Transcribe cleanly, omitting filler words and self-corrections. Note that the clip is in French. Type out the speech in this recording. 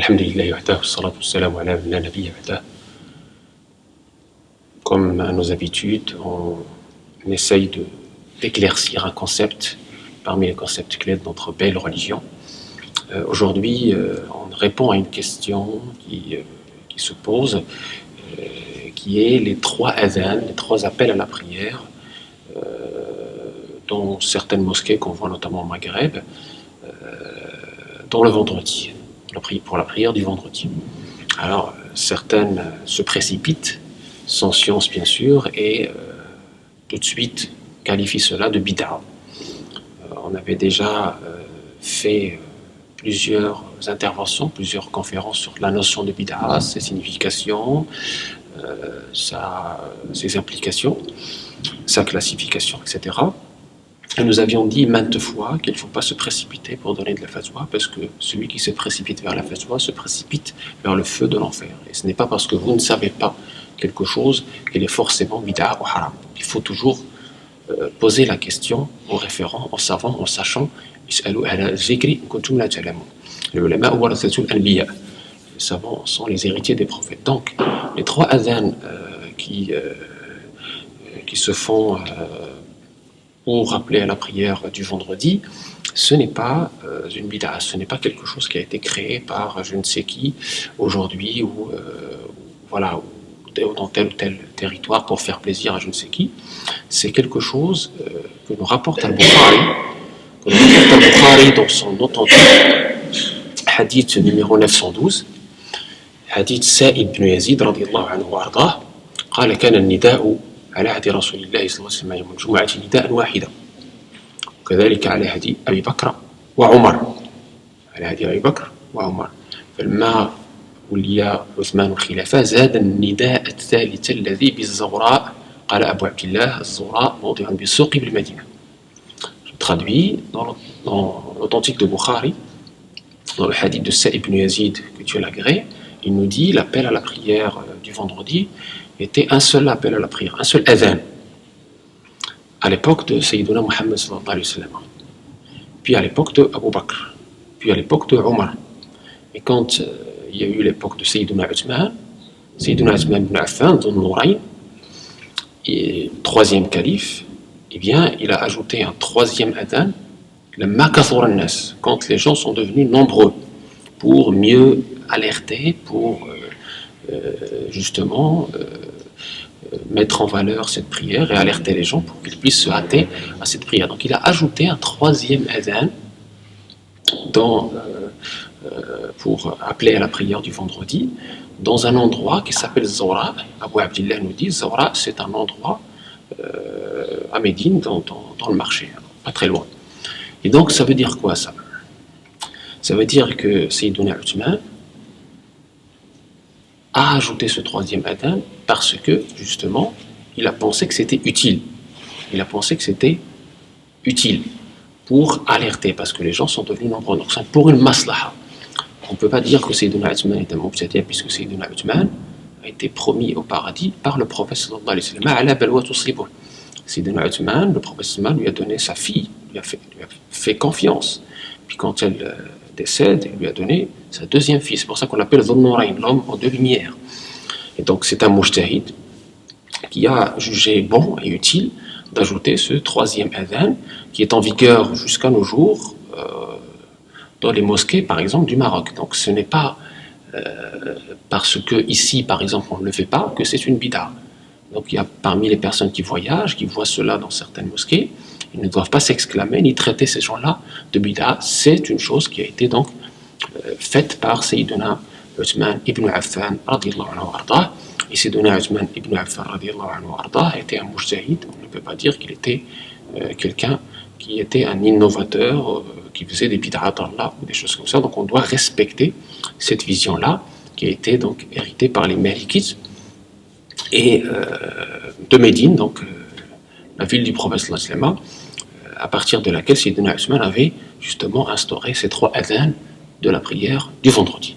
Alhamdulillah wahdah, wassalatu wassalamu ala man la nabiyya ba'dah. Comme à nos habitudes, on essaye d'éclaircir un concept parmi les concepts clés de notre belle religion. Aujourd'hui, on répond à une question qui se pose, qui est les trois adhan, les trois appels à la prière, dans certaines mosquées qu'on voit notamment au Maghreb, dans le vendredi, pour la prière du vendredi. Alors, certaines se précipitent, sans science bien sûr, et tout de suite qualifient cela de bid'a. On avait déjà fait plusieurs interventions, plusieurs conférences sur la notion de bid'a, ses significations, ses implications, sa classification, etc. Et nous avions dit maintes fois qu'il ne faut pas se précipiter pour donner de la fatwa, parce que celui qui se précipite vers la fatwa se précipite vers le feu de l'enfer. Et ce n'est pas parce que vous ne savez pas quelque chose qu'il est forcément bid'a ou haram. Il faut toujours poser la question aux référents, aux savants, en sachant les savants sont les héritiers des prophètes. Donc, les trois adhan qui se font pour rappeler à la prière du vendredi, ce n'est pas une bid'a, ce n'est pas quelque chose qui a été créé par je ne sais qui aujourd'hui ou voilà, dans tel ou tel territoire pour faire plaisir à je ne sais qui. C'est quelque chose que nous rapporte Al-Bukhari dans son authentique hadith numéro 912, hadith Sa'id ibn Yazid radiyallahu anhu wa ardah, قال كان النداء على عهد رسول الله صلى الله عليه وسلم يوم الجمعة نداء واحدا وكذلك على عهد أبي بكر وعمر فلما ولي عثمان الخلافة زاد النداء الثالث الذي بالزوراء قال أبو عبد الله الزوراء موضع بالسوق بالمدينة. Je traduis dans l'authentique de Bukhari, dans le hadith de Sa'id ibn Yazid que Dieu l'agrée, il nous dit l'appel à la prière du vendredi était un seul appel à la prière, un seul adhan, à l'époque de Sayyiduna Muhammad sallallahu alayhi wa sallam, puis à l'époque de Abu Bakr, puis à l'époque de Omar. Et quand il y a eu l'époque de Sayyiduna Uthman ibn Affan, dans Nourayn, et troisième calife, eh bien, il a ajouté un troisième adhan, le makathur an-nas, quand les gens sont devenus nombreux, pour mieux alerter, pour justement mettre en valeur cette prière et alerter les gens pour qu'ils puissent se hâter à cette prière. Donc il a ajouté un troisième adhan pour appeler à la prière du vendredi dans un endroit qui s'appelle Zawra. Abu Abdillah nous dit Zawra, c'est un endroit à Médine, dans le marché, pas très loin. Et donc ça veut dire quoi ça? Ça veut dire que Sayyiduna Uthman a ajouté ce troisième adhan parce que, justement, il a pensé que c'était utile. Il a pensé que c'était utile pour alerter, parce que les gens sont devenus nombreux. Donc c'est pour une maslaha. On ne peut pas dire que Sayyiduna Uthman est un mubtadi', puisque Sayyiduna Uthman a été promis au paradis par le prophète sallallahu alayhi wa sallam. Ala balwa tusibuh. Sayyiduna Uthman, le prophète sallallahu lui a donné sa fille, lui a fait confiance. Puis quand elle décède, il lui a donné sa deuxième fille. C'est pour ça qu'on l'appelle Dhun Nurayn, l'homme en deux lumières. Et donc c'est un mujtahid qui a jugé bon et utile d'ajouter ce troisième adhan qui est en vigueur jusqu'à nos jours dans les mosquées par exemple du Maroc. Donc ce n'est pas parce que ici par exemple on ne le fait pas que c'est une bid'a. Donc il y a parmi les personnes qui voyagent, qui voient cela dans certaines mosquées, ils ne doivent pas s'exclamer ni traiter ces gens-là de bid'a. C'est une chose qui a été donc faite par Sayyiduna Uthman ibn Affan radiyallahu anhu wa ardah. Et Sayyiduna Uthman ibn Affan radiyallahu anhu wa ardah était un mujtahid. On ne peut pas dire qu'il était quelqu'un qui était un innovateur, qui faisait des bid'at Allah ou des choses comme ça. Donc on doit respecter cette vision-là qui a été donc héritée par les Malikites et de Médine, donc la ville du prophète sallallahu alayhi wa sallam, à partir de laquelle Sayyidina Uthman avait justement instauré ces trois adhan de la prière du vendredi.